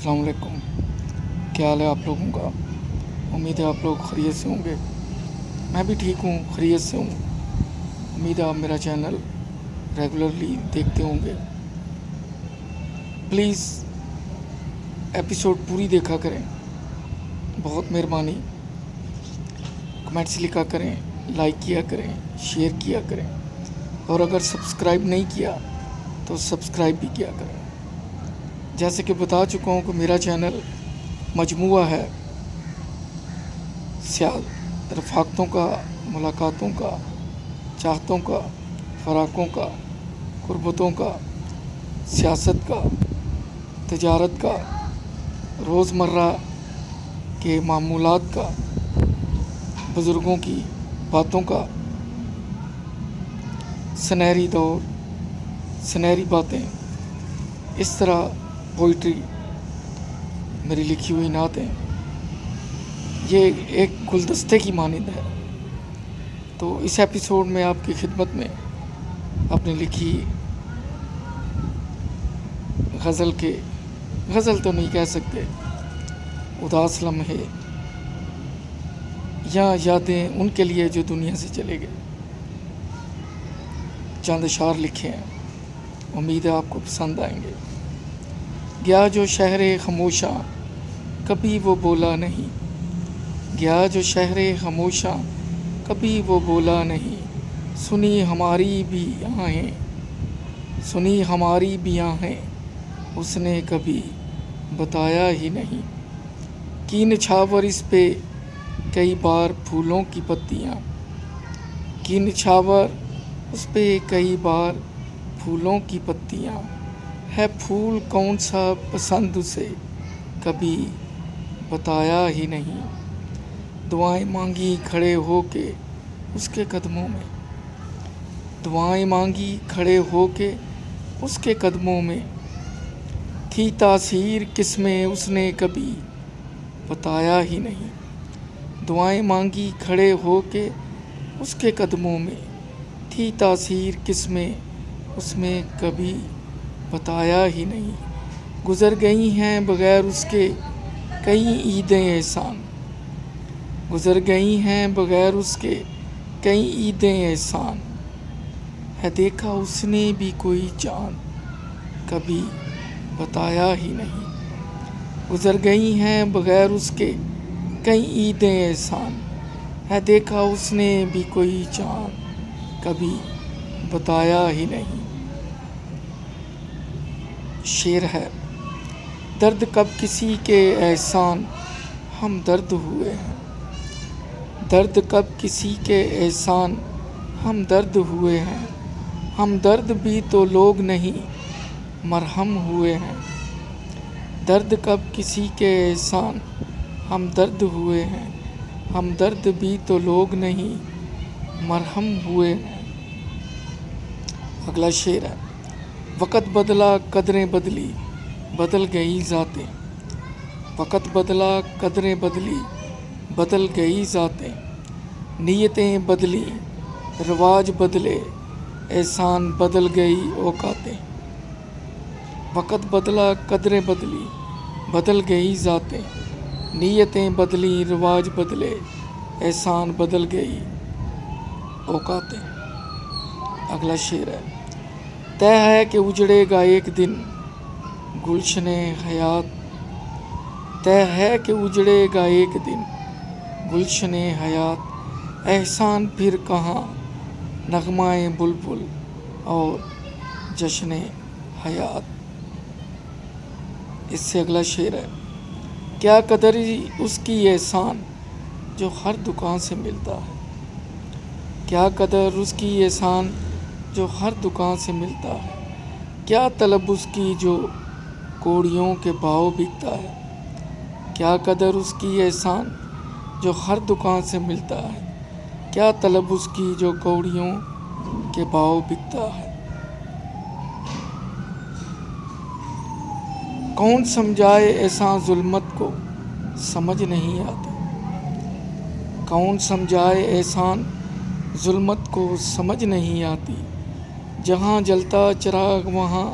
अस्सलाम वालेकुम। क्या हाल है आप लोगों का? उम्मीद है आप लोग खैरियत से होंगे। मैं भी ठीक हूँ, खैरियत से हूँ। उम्मीद है आप मेरा चैनल रेगुलरली देखते होंगे। प्लीज़ एपिसोड पूरी देखा करें, बहुत मेहरबानी। कमेंट्स लिखा करें, लाइक किया करें, शेयर किया करें, और अगर सब्सक्राइब नहीं किया तो सब्सक्राइब भी किया करें। जैसे कि बता चुका हूँ कि मेरा चैनल मजमुआ है रफ़ाक़तों का, मुलाकातों का, चाहतों का, फ़राक़ों का, क़ुरबतों का, सियासत का, तिजारत का, रोज़मर्रा के मामूलात का, बुज़ुर्गों की बातों का, सुनहरी दौर, सुनहरी बातें, इस तरह पोइट्री, मेरी लिखी हुई नातें, ये एक गुलदस्ते की मानिंद है। तो इस एपिसोड में आपकी खिदमत में अपनी लिखी गज़ल तो नहीं कह सकते, उदास लम्हे या यादें उनके लिए जो दुनिया से चले गए, चंद अशार लिखे हैं। उम्मीद है आपको पसंद आएंगे। गया जो शहरे खामोशा कभी वो बोला नहीं, गया जो शहरे खामोशा कभी वो बोला नहीं, सुनी हमारी भी आहें, सुनी हमारी भी आहें, उसने कभी बताया ही नहीं। की निछावर इस पे कई बार फूलों की पत्तियाँ, की निछावर उस पे कई बार फूलों की पत्तियाँ, है फूल कौन सा पसंद उसे कभी बताया ही नहीं। दुआएं मांगी खड़े हो के उसके कदमों में, दुआएं मांगी खड़े हो के उसके कदमों में, थी तासीर किसमें उसने कभी बताया ही नहीं। दुआएं मांगी खड़े हो के उसके कदमों में, थी तासीर किसमें उसमें कभी बताया ही नहीं। गुज़र गई हैं बग़ैर उसके कई ईदें एहसान, गुज़र गई हैं बग़ैर उसके कई ईदें एहसान, है देखा उसने भी कोई चाँद कभी बताया ही नहीं। गुज़र गई हैं बग़ैर उसके कई ईदें एहसान, है देखा उसने भी कोई चाँद कभी बताया ही नहीं। शेर है, दर्द कब किसी के एहसान हम दर्द हुए हैं, दर्द कब किसी के एहसान हम दर्द हुए हैं, हम दर्द भी तो लोग नहीं मरहम हुए हैं। दर्द कब किसी के एहसान हम दर्द हुए हैं, हम दर्द भी तो लोग नहीं मरहम हुए हैं। अगला शेर है, वक़्त बदला कदरें बदली बदल गई ज़ातें, वक़्त बदला कदरें बदली बदल गई ज़ातें, नीयतें बदली रवाज बदले एहसान बदल गई औकातें। वक़्त बदला कदरें बदली बदल गई ज़ातें, नीयतें बदली रवाज बदले एहसान बदल गई औकातें। अगला शेर है, तय है कि उजड़ेगा एक दिन गुलशने हयात, तय है कि उजड़ेगा एक दिन गुलशने हयात, एहसान फिर कहाँ नगमाए बुलबुल और जश्ने हयात। इससे अगला शेर है, क्या कदर उसकी एहसान जो हर दुकान से मिलता है, क्या कदर उसकी एहसान जो हर दुकान से मिलता है, क्या तलब उसकी जो कौड़ियों के भाव बिकता है, क्या कदर उसकी एहसान जो हर दुकान से मिलता है, क्या तलब उसकी जो कौड़ियों के भाव बिकता है। कौन समझाए ऐसा जुल्मत को समझ नहीं आती, कौन समझाए एहसान जुल्मत को समझ नहीं आती, जहाँ जलता चिराग वहाँ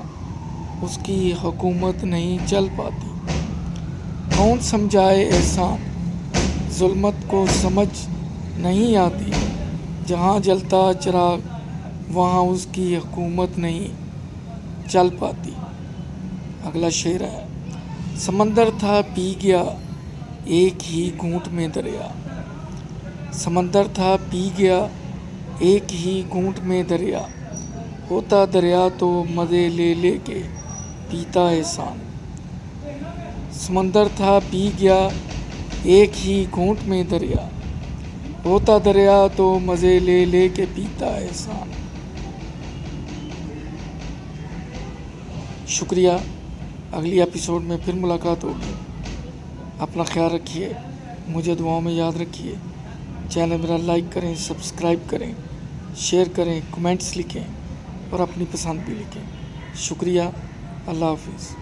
उसकी हुकूमत नहीं चल पाती। कौन समझाए एहसान, ज़ुल्मत को समझ नहीं आती, जहाँ जलता चिराग वहाँ उसकी हुकूमत नहीं चल पाती। अगला शेर है, समंदर था पी गया एक ही घूंट में दरिया, समंदर था पी गया एक ही घूंट में दरिया, होता दरिया तो मज़े ले ले के पीता एहसान। समंदर था पी गया एक ही घूंट में दरिया, होता दरिया तो मज़े ले ले के पीता एहसान। शुक्रिया, अगली एपिसोड में फिर मुलाकात होगी। अपना ख्याल रखिए, मुझे दुआओं में याद रखिए। चैनल मेरा लाइक करें, सब्सक्राइब करें, शेयर करें, कमेंट्स लिखें और अपनी पसंद भी लिखें। शुक्रिया, अल्लाह हाफिज़।